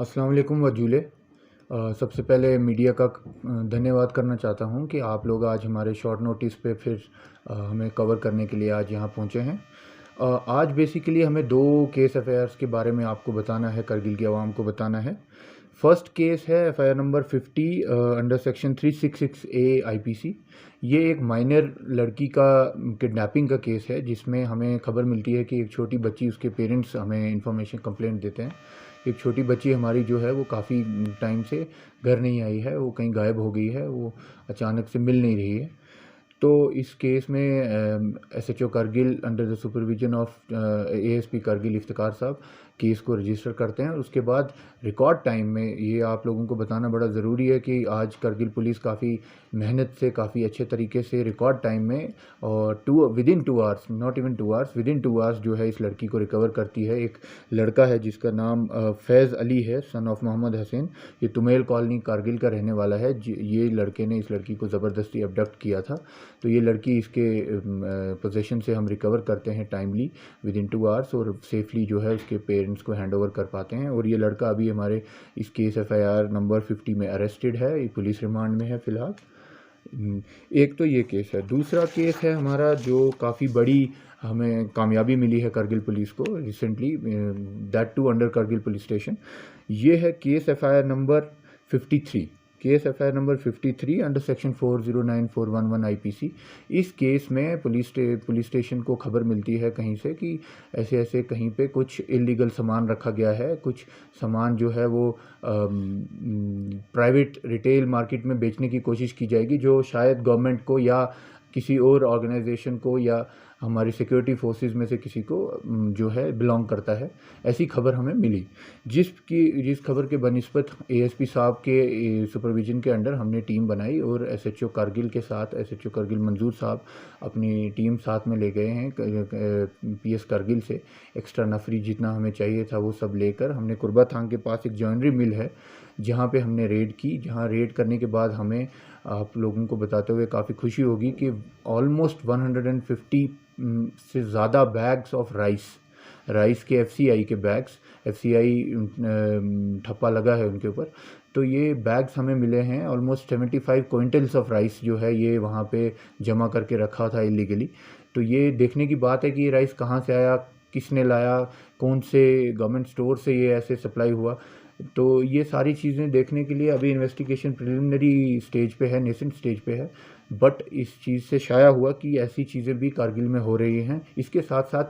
अस्सलाम वालेकुम वजूले। सबसे पहले मीडिया का धन्यवाद करना चाहता हूं कि आप लोग आज हमारे शॉर्ट नोटिस पे फिर हमें कवर करने के लिए आज यहां पहुंचे हैं। आज बेसिकली हमें दो केस एफआईआर्स के बारे में आपको बताना है, करगिल की आवाम को बताना है। फर्स्ट केस है FIR number 50 under section 366A IPC. ये एक माइनर लड़की का किडनैपिंग का केस है, जिसमें हमें खबर मिलती है कि एक छोटी बच्ची, उसके पेरेंट्स हमें इंफॉर्मेशन कंप्लेंट देते हैं। एक छोटी बच्ची हमारी जो है वो काफ़ी टाइम से घर नहीं आई है, वो कहीं गायब हो गई है, वो अचानक से मिल नहीं रही है। तो इस केस में SHO Kargil under the supervision of ASP Kargil Iftikhar साहब केस को रजिस्टर करते हैं। और उसके बाद रिकॉर्ड टाइम में, ये आप लोगों को बताना बड़ा ज़रूरी है कि आज करगिल पुलिस काफ़ी मेहनत से, काफ़ी अच्छे तरीके से रिकॉर्ड टाइम में और within 2 hours, not even 2 hours, within 2 hours जो है इस लड़की को रिकवर करती है। एक लड़का है जिसका नाम फैज़ अली है, सन ऑफ मोहम्मद हसीन। ये तुमेल कॉलोनी कारगिल का रहने वाला है। ये लड़के ने इस लड़की को ज़बरदस्ती अबडक्ट किया था। तो ये लड़की इसके पोजीशन से हम रिकवर करते हैं टाइमली विदिन 2 आवर्स, और सेफली जो है उसके पेरेंट्स को हैंड ओवर कर पाते हैं। और ये लड़का अभी हमारे इस केस एफआईआर नंबर 50 में अरेस्टेड है, पुलिस रिमांड में है फ़िलहाल। एक तो ये केस है। दूसरा केस है हमारा जो काफ़ी बड़ी हमें कामयाबी मिली है करगिल पुलिस को recently, that to under Kargil police station. ये है case FIR number 53। Case FIR number 53 under section 409411 IPC. इस केस में पुलिस स्टेशन को खबर मिलती है कहीं से कि ऐसे ऐसे कहीं पे कुछ इलीगल सामान रखा गया है। कुछ सामान जो है वो प्राइवेट रिटेल मार्केट में बेचने की कोशिश की जाएगी, जो शायद गवर्नमेंट को या किसी और ऑर्गेनाइजेशन को या हमारी सिक्योरिटी फोर्सेस में से किसी को जो है बिलोंग करता है। ऐसी खबर हमें मिली, जिस खबर के बनिस्बत एएसपी साहब के सुपरविजन के अंडर हमने टीम बनाई और एसएचओ कारगिल के साथ, एसएचओ कारगिल मंजूर साहब अपनी टीम साथ में ले गए हैं पीएस कारगिल से। एक्स्ट्रा नफरी जितना हमें चाहिए था वो सब लेकर हमने कुर्बा थांग के पास एक जॉइनरी मिल है जहाँ पे हमने रेड की। जहाँ रेड करने के बाद हमें आप लोगों को बताते हुए काफ़ी खुशी होगी कि ऑलमोस्ट 150 से ज़्यादा बैग्स ऑफ राइस के एफसीआई के बैग्स, एफसीआई ठप्पा लगा है उनके ऊपर। तो ये बैग्स हमें मिले हैं। ऑलमोस्ट 75 क्विंटल्स ऑफ राइस जो है ये वहाँ पे जमा करके रखा था इलीगली। तो ये देखने की बात है कि ये राइस कहाँ से आया, किसने लाया, कौन से गवर्नमेंट स्टोर से ये ऐसे सप्लाई हुआ। तो ये सारी चीज़ें देखने के लिए अभी इन्वेस्टिगेशन प्रिलिमिनरी स्टेज पे है, नेसेंट स्टेज पे है। बट इस चीज़ से शाया हुआ कि ऐसी चीज़ें भी कारगिल में हो रही हैं। इसके साथ साथ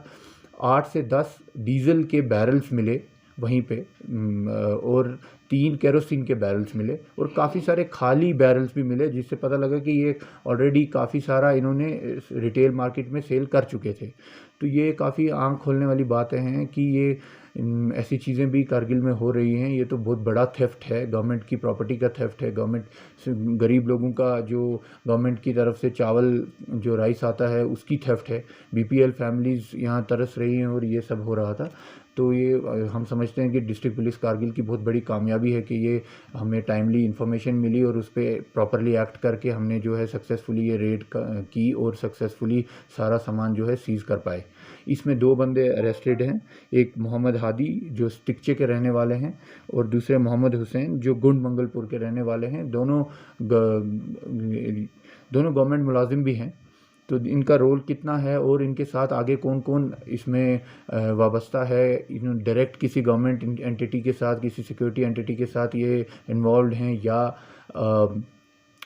8 से 10 डीजल के बैरल्स मिले वहीं पे, और 3 केरोसिन के बैरल्स मिले और काफ़ी सारे खाली बैरल्स भी मिले, जिससे पता लगा कि ये ऑलरेडी काफ़ी सारा इन्होंने रिटेल मार्केट में सेल कर चुके थे। तो ये काफ़ी आँख खोलने वाली बातें हैं कि ये ऐसी चीज़ें भी कारगिल में हो रही हैं। ये तो बहुत बड़ा थेफ्ट है, गवर्नमेंट की प्रॉपर्टी का थेफ्ट है। गवर्नमेंट से गरीब लोगों का जो गवर्नमेंट की तरफ से चावल जो राइस आता है उसकी थेफ्ट है। बीपीएल फैमिलीज़ यहाँ तरस रही हैं और ये सब हो रहा था। तो ये हम समझते हैं कि डिस्ट्रिक्ट पुलिस कारगिल की बहुत बड़ी कामयाबी है कि ये हमें टाइमली इन्फॉर्मेशन मिली और उस पर प्रॉपरली एक्ट करके हमने जो है सक्सेसफुली ये रेड की और सक्सेसफुली सारा सामान जो है सीज़ कर पाए। इसमें 2 बंदे अरेस्टेड हैं। एक मोहम्मद हादी जो स्टिकचे के रहने वाले हैं और दूसरे मोहम्मद हुसैन जो गुंड मंगलपुर के रहने वाले हैं। दोनों गवर्नमेंट मुलाजिम भी हैं। तो इनका रोल कितना है और इनके साथ आगे कौन कौन इसमें वाबस्ता है, डायरेक्ट किसी गवर्नमेंट एंटिटी के साथ, किसी सिक्योरिटी एंटिटी के साथ ये इन्वॉल्व हैं या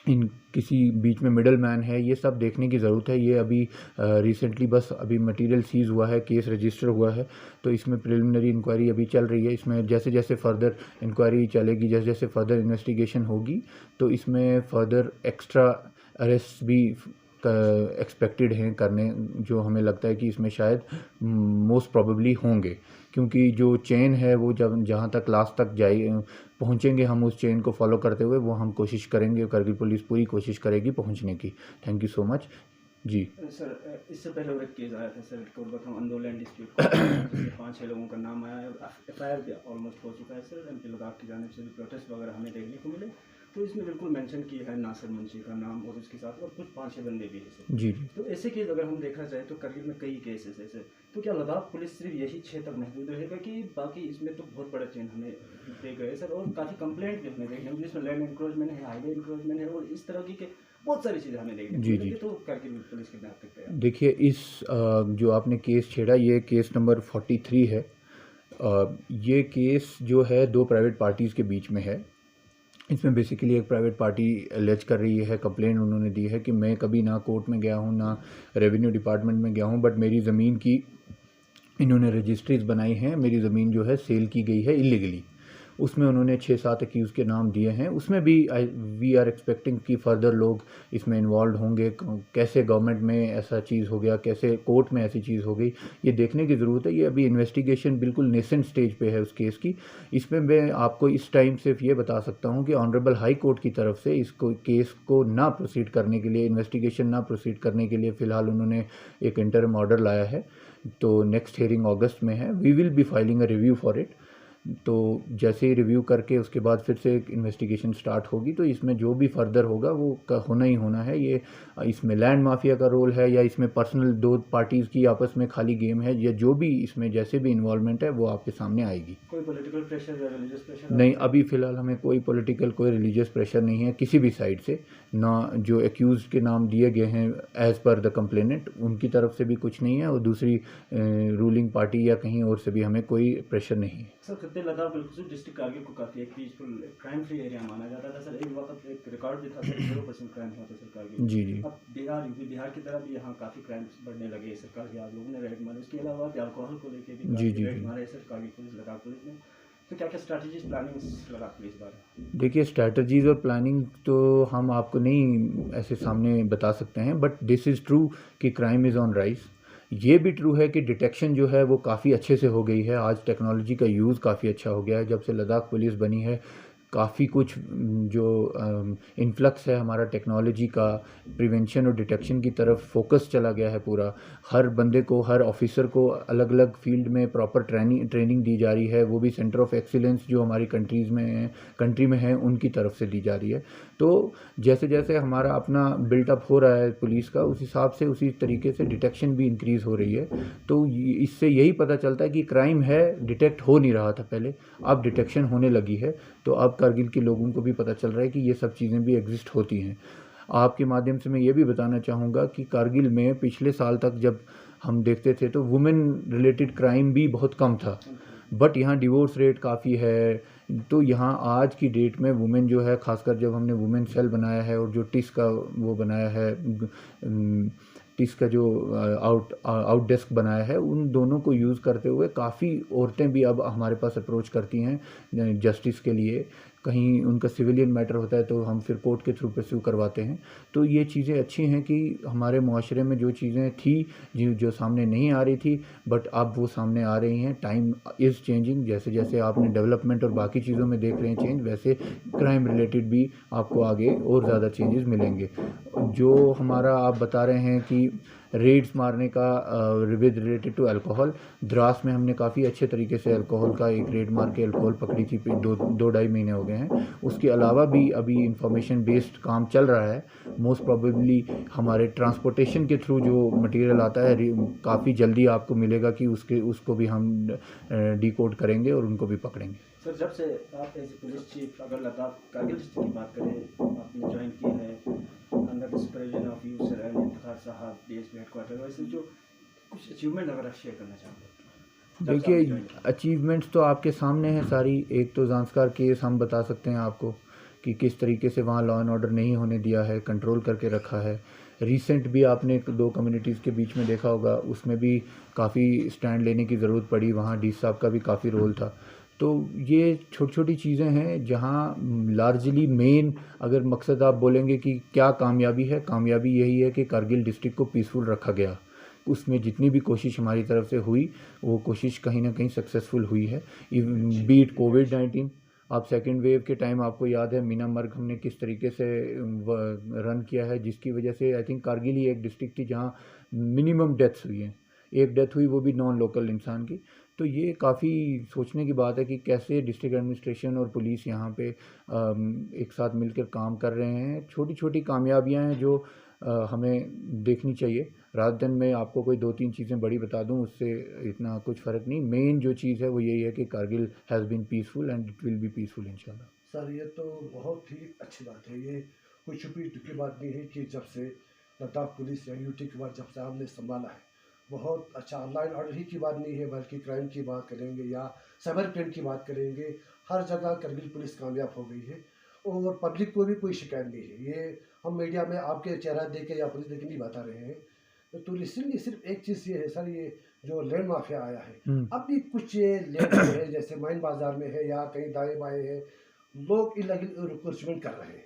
इन किसी बीच में मिडल मैन है, ये सब देखने की ज़रूरत है। ये अभी रिसेंटली बस अभी मटेरियल सीज़ हुआ है, केस रजिस्टर हुआ है। तो इसमें प्रिलिमिनरी इंक्वायरी अभी चल रही है। इसमें जैसे जैसे फर्दर इंक्वायरी चलेगी, जैसे जैसे फर्दर इन्वेस्टिगेशन होगी, तो इसमें फर्दर एक्स्ट्रा अरेस्ट भी एक्सपेक्टेड हैं करने, जो हमें लगता है कि इसमें शायद मोस्ट प्रोबेबली होंगे। क्योंकि जो चेन है वो जब जहाँ तक लास्ट तक पहुँचेंगे हम, उस चेन को फॉलो करते हुए वो हम कोशिश करेंगे, करगिल पुलिस पूरी कोशिश करेगी पहुँचने की। थैंक यू सो मच जी। सर, इससे पहले और एक केस आया था सर, कोलकाता अंडोलैंड डिस्ट्रिक्ट जिसमें 5-6 लोगों का नाम आया है। एफआईआर भी ऑलमोस्ट हो चुका है सर। एमपी लद्दाख की जानिब से भी प्रोटेस्ट वगैरह हमें देखने को मिले। तो इसमें बिल्कुल मेंशन किया है नासिर मुंशी का नाम और उसके साथ और कुछ 5-6 बंदे भी हैं। जी जी। तो ऐसे केस अगर हम देखा जाए तो करगिल में कई केसेस ऐसे, तो क्या लद्दाख पुलिस सिर्फ यही क्षेत्र तक महदूद रहेगा कि बाकी इसमें तो बहुत बड़ा चेंज हमें देख रहे हैं सर, और काफ़ी कंप्लेंट भी हमें देखने को जिसमें लैंड इंक्रोचमेंट है, हाईवे इंक्रोचमेंट है और इस तरह की के बहुत सारी चीज़ें हमें देखने को जी मिलेगी। जी। तो करगिल पुलिस कितना हद तक तैयार? देखिए इस जो आपने केस छेड़ा ये केस नंबर 43 है। ये केस जो है दो प्राइवेट पार्टीज़ के बीच में है। इसमें बेसिकली एक प्राइवेट पार्टी एलिज कर रही है, कंप्लेंट उन्होंने दी है कि मैं कभी ना कोर्ट में गया हूँ ना रेवेन्यू डिपार्टमेंट में गया हूँ, बट मेरी ज़मीन की इन्होंने रजिस्ट्रीज बनाई हैं, मेरी ज़मीन जो है सेल की गई है इलीगली। उसमें उन्होंने 6-7 एक्यूज़ के नाम दिए हैं। उसमें भी वी आर एक्सपेक्टिंग कि फ़र्दर लोग इसमें इन्वॉल्व होंगे। कैसे गवर्नमेंट में ऐसा चीज़ हो गया, कैसे कोर्ट में ऐसी चीज़ हो गई, ये देखने की ज़रूरत है। ये अभी इन्वेस्टिगेशन बिल्कुल नेसेंट स्टेज पे है उस केस की। इसमें मैं आपको इस टाइम सिर्फ ये बता सकता हूँ कि ऑनरेबल हाई कोर्ट की तरफ से इसको केस को ना प्रोसीड करने के लिए, इन्वेस्टिगेशन ना प्रोसीड करने के लिए फ़िलहाल उन्होंने एक इंटरिम ऑर्डर लाया है। तो नेक्स्ट हियरिंग अगस्त में है। We will be filing a review for it. तो जैसे ही रिव्यू करके उसके बाद फिर से एक इन्वेस्टिगेशन स्टार्ट होगी। तो इसमें जो भी फर्दर होगा वो होना ही होना है। ये इसमें लैंड माफिया का रोल है या इसमें पर्सनल दो पार्टीज़ की आपस में खाली गेम है, या जो भी इसमें जैसे भी इन्वॉल्वमेंट है वो आपके सामने आएगी। कोई पॉलिटिकल प्रेशर या रिलीजियस प्रेशर? नहीं, अभी फ़िलहाल हमें कोई पॉलिटिकल कोई रिलीजियस प्रेशर नहीं है किसी भी साइड से, ना जो एक्यूज़ के नाम दिए गए हैं एज़ पर द कंप्लेनेंट उनकी तरफ से भी कुछ नहीं है, और दूसरी रूलिंग पार्टी या कहीं और से भी हमें कोई प्रेशर नहीं है। सर खत्ते लद्दाख बिल्कुल डिस्ट्रिक्ट कारगिल को काफ़ी एक पीसफुल क्राइम फ्री एरिया माना जाता था सर। एक वक्त एक रिकॉर्ड भी था सर, 0% क्राइम हुआ था सर कारगिल। जी जी। अब बिहार यूपी बिहार की तरह भी यहाँ काफ़ी क्राइम्स बढ़ने लगे सर। कारगिल आप लोगों ने रेड मारे, उसके अलावा अल्कोहल को लेके भी जी जी रेड जी। मारे sir Kargil police Ladakh police ने। तो क्या क्या स्ट्रैटेजीज प्लानिंग्स लद्दाख पुलिस द्वारा? देखिए स्ट्रैटेजीज़ और प्लानिंग तो हम आपको नहीं ऐसे सामने बता सकते हैं, बट दिस इज़ ट्रू कि क्राइम इज़ ऑन राइज। ये भी ट्रू है कि डिटेक्शन जो है वो काफ़ी अच्छे से हो गई है। आज टेक्नोलॉजी का यूज़ काफ़ी अच्छा हो गया है जब से लद्दाख पुलिस बनी है। काफ़ी कुछ जो इन्फ्लक्स है हमारा टेक्नोलॉजी का, प्रिवेंशन और डिटेक्शन की तरफ फोकस चला गया है पूरा। हर बंदे को, हर ऑफिसर को अलग अलग फील्ड में प्रॉपर ट्रेनिंग दी जा रही है, वो भी सेंटर ऑफ एक्सीलेंस जो हमारी कंट्री में है उनकी तरफ से दी जा रही है। तो जैसे जैसे हमारा अपना बिल्टअप हो रहा है पुलिस का, उस हिसाब से उसी तरीके से डिटेक्शन भी इंक्रीज़ हो रही है। तो इससे यही पता चलता है कि क्राइम है, डिटेक्ट हो नहीं रहा था पहले, अब डिटेक्शन होने लगी है। तो अब कारगिल के लोगों को भी पता चल रहा है कि ये सब चीज़ें भी एग्जिस्ट होती हैं। आपके माध्यम से मैं ये भी बताना चाहूँगा कि कारगिल में पिछले साल तक जब हम देखते थे तो वुमेन रिलेटेड क्राइम भी बहुत कम था, बट यहाँ डिवोर्स रेट काफ़ी है। तो यहाँ आज की डेट में वुमेन जो है, खासकर जब हमने वुमेन सेल बनाया है और जो टिस का वो बनाया है, टिस का जो आउट डेस्क बनाया है, उन दोनों को यूज़ करते हुए काफ़ी औरतें भी अब हमारे पास अप्रोच करती हैं जस्टिस के लिए। कहीं उनका सिविलियन मैटर होता है तो हम फिर कोर्ट के थ्रू परस्यू करवाते हैं। तो ये चीज़ें अच्छी हैं कि हमारे मुआशरे में जो चीज़ें थी जो सामने नहीं आ रही थी, बट अब वो सामने आ रही हैं। Time is changing. जैसे जैसे आपने डेवलपमेंट और बाकी चीज़ों में देख रहे हैं चेंज, वैसे क्राइम रिलेटेड भी आपको आगे और ज़्यादा चेंजेस मिलेंगे। जो हमारा आप बता रहे हैं कि रेड्स मारने का with related to alcohol, Dras में हमने काफ़ी अच्छे तरीके से अल्कोहल का एक रेड मार के अल्कोहल पकड़ी थी। 2-2.5 महीने हो गए हैं। उसके अलावा भी अभी इंफॉर्मेशन बेस्ड काम चल रहा है। मोस्ट प्रोबेबली हमारे ट्रांसपोर्टेशन के थ्रू जो मटेरियल आता है काफ़ी जल्दी आपको मिलेगा कि उसको भी हम डिकोड करेंगे और उनको भी पकड़ेंगे। सर जब से आप एज ए पुलिस चीफ अगर लद्दाख कारगिल डिस्ट्रिक्ट की बात करें, आपने ज्वाइन किया है under the supervision of you sir and Iftikhar साहब डीएसपी हेडक्वार्टर, वैसे जो कुछ अचीवमेंट अगर आप शेयर करना चाहते हैं? देखिए अचीवमेंट्स तो आपके सामने हैं सारी। एक तो ज़ांस्कार केस हम बता सकते हैं आपको कि किस तरीके से वहाँ लॉ एंड ऑर्डर नहीं होने दिया है, कंट्रोल करके रखा है। रीसेंट भी आपने 2 कम्युनिटीज़ के बीच में देखा होगा, उसमें भी काफ़ी स्टैंड लेने की ज़रूरत पड़ी। वहाँ डी साहब का भी काफ़ी रोल था। तो ये छोटी छोटी चीज़ें हैं जहाँ लार्जली मेन अगर मकसद आप बोलेंगे कि क्या कामयाबी है, कामयाबी यही है कि कारगिल डिस्ट्रिक्ट को पीसफुल रखा गया। उसमें जितनी भी कोशिश हमारी तरफ से हुई वो कोशिश कहीं ना कहीं सक्सेसफुल हुई है। बीट कोविड-19, आप सेकेंड वेव के टाइम आपको याद है मीनामर्ग हमने किस तरीके से रन किया है, जिसकी वजह से आई थिंक कारगिल ही एक डिस्ट्रिक्ट थी जहाँ मिनिमम डेथ्स हुई हैं। एक डेथ हुई वो भी नॉन लोकल इंसान की। तो ये काफ़ी सोचने की बात है कि कैसे डिस्ट्रिक्ट एडमिनिस्ट्रेशन और पुलिस यहाँ पे एक साथ मिलकर काम कर रहे हैं। छोटी छोटी कामयाबियाँ हैं जो हमें देखनी चाहिए। रात दिन में आपको कोई 2-3 चीज़ें बड़ी बता दूं, उससे इतना कुछ फ़र्क नहीं। मेन जो चीज़ है वो यही है कि Kargil has been peaceful and it will be peaceful इंशाल्लाह। सर ये तो बहुत ही अच्छी बात है। ये कोई छुपी की बात नहीं है कि जब से लद्दाख पुलिस या यूटी के बाद जब से हमने संभाला है, बहुत अच्छा। ऑनलाइन ऑर्डर ही की बात नहीं है, बल्कि क्राइम की बात करेंगे या साइबर क्राइम की बात करेंगे, हर जगह करगिल पुलिस कामयाब हो गई है और पब्लिक को भी कोई शिकायत नहीं है। ये हम मीडिया में आपके चेहरा देख के या पुलिस देख के नहीं बता रहे हैं। तो इसलिए सिर्फ एक चीज़ ये है सर, ये जो लैंड माफिया आया है, अब भी कुछ ये लैंड है जैसे माइन बाजार में है या कहीं दाएं बाएं है, लोग इलीगल रिक्रूटमेंट कर रहे हैं।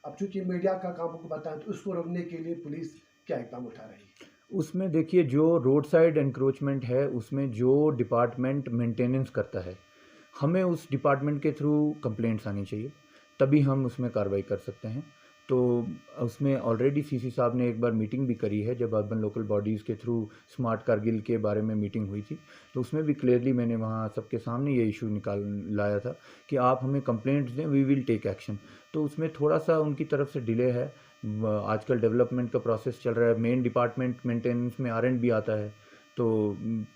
अब चूंकि मीडिया का काम को बताएं तो उसको रोकने के लिए पुलिस क्या इकदाम उठा रही है? उसमें देखिए, जो रोड साइड एनक्रोचमेंट है उसमें जो डिपार्टमेंट मेंटेनेंस करता है, हमें उस डिपार्टमेंट के थ्रू कंप्लेंट्स आनी चाहिए, तभी हम उसमें कार्रवाई कर सकते हैं। तो उसमें ऑलरेडी सीसी साहब ने एक बार मीटिंग भी करी है, जब अर्बन लोकल बॉडीज़ के थ्रू स्मार्ट कारगिल के बारे में मीटिंग हुई थी, तो उसमें भी क्लियरली मैंने वहाँ सबके सामने ये इशू लाया था कि आप हमें कंप्लेंट्स दें, वी विल टेक एक्शन। तो उसमें थोड़ा सा उनकी तरफ से डिले है। आजकल डेवलपमेंट का प्रोसेस चल रहा है, मेन डिपार्टमेंट मेंटेनेंस में R&D भी आता है, तो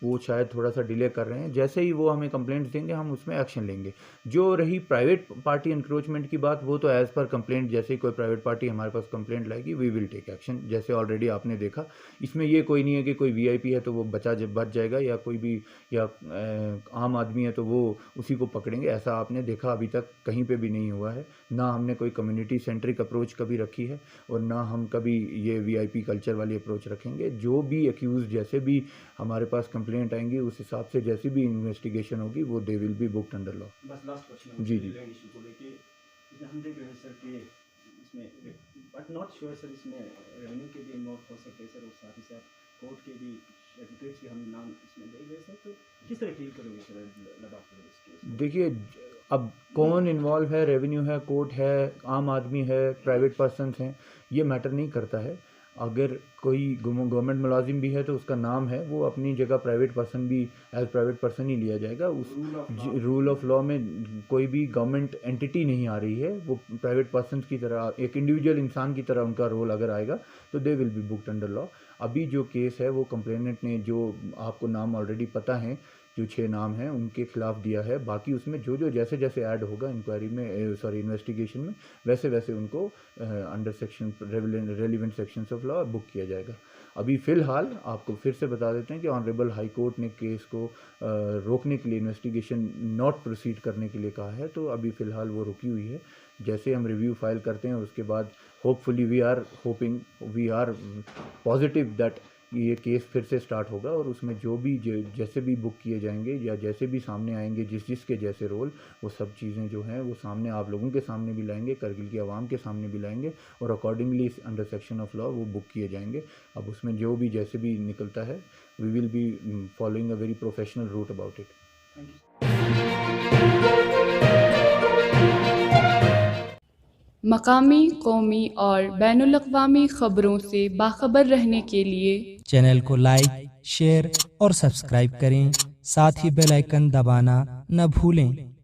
वो शायद थोड़ा सा डिले कर रहे हैं। जैसे ही वो हमें कंप्लेंट्स देंगे हम उसमें एक्शन लेंगे। जो रही प्राइवेट पार्टी इंक्रोचमेंट की बात, वो तो एज़ पर कंप्लेंट, जैसे ही कोई प्राइवेट पार्टी हमारे पास कंप्लेंट लाएगी वी विल टेक एक्शन। जैसे ऑलरेडी आपने देखा, इसमें ये कोई नहीं है कि कोई VIP है तो वो बच जाएगा, या कोई भी या आम आदमी है तो वो उसी को पकड़ेंगे, ऐसा आपने देखा अभी तक कहीं पे भी नहीं हुआ है। ना हमने कोई कम्युनिटी सेंट्रिक अप्रोच कभी रखी है और ना हम कभी ये VIP कल्चर वाली अप्रोच रखेंगे। जो भी एक्यूज़, जैसे भी हमारे पास कंप्लेंट आएंगी, उस हिसाब से जैसी भी इन्वेस्टिगेशन होगी वो they will be booked under law. बस लास्ट क्वेश्चन जी जी। इशू को लेके इसमें हम देख रहे हैं सर कि इसमें बट नॉट श्योर सर, इसमें रेवेन्यू के भी इन्वॉल्व हो सकते हैं सर, और साथ ही साथ कोर्ट के भी एडवोकेट्स के हम नाम इसमें देख रहे हैं सर। तो किस तरह डील करोगे सर लद्दाख पुलिस? देखिए, अब कौन इन्वॉल्व है, रेवेन्यू है, कोर्ट है, आम आदमी है, प्राइवेट पर्सनस हैं, ये मैटर नहीं करता है। अगर कोई गवर्नमेंट मुलाजिम भी है तो उसका नाम है, वो अपनी जगह प्राइवेट पर्सन भी एज प्राइवेट पर्सन ही लिया जाएगा। उस रूल ऑफ लॉ में कोई भी गवर्नमेंट एंटिटी नहीं आ रही है, वो प्राइवेट पर्सन की तरह, एक इंडिविजुअल इंसान की तरह उनका रोल अगर आएगा तो they will be booked under law. अभी जो केस है वो कंप्लेनेंट ने, जो आपको नाम ऑलरेडी पता है, जो 6 नाम हैं उनके खिलाफ दिया है। बाकी उसमें जो जैसे जैसे ऐड होगा इंक्वायरी में, इन्वेस्टिगेशन में, वैसे वैसे उनको under section relevant sections of law book किया जाएगा। अभी फ़िलहाल आपको फिर से बता देते हैं कि ऑनरेबल हाई कोर्ट ने केस को रोकने के लिए, इन्वेस्टिगेशन नॉट प्रोसीड करने के लिए कहा है, तो अभी फ़िलहाल वो रुकी हुई है। जैसे हम रिव्यू फाइल करते हैं उसके बाद hopefully we are positive that ये केस फिर से स्टार्ट होगा, और उसमें जो भी जैसे भी बुक किए जाएंगे या जैसे भी सामने आएंगे जिसके जैसे रोल, वो सब चीज़ें जो हैं वो सामने आप लोगों के सामने भी लाएंगे, करगिल की आवाम के सामने भी लाएंगे, और accordingly under section of law वो बुक किए जाएंगे। अब उसमें जो भी जैसे भी निकलता है, we will be following a very professional route about it. मकामी, कौमी और बैनुल-अक़वामी ख़बरों से बाखबर रहने के लिए चैनल को लाइक, शेयर और सब्सक्राइब करें। साथ ही बेल आइकन दबाना न भूलें।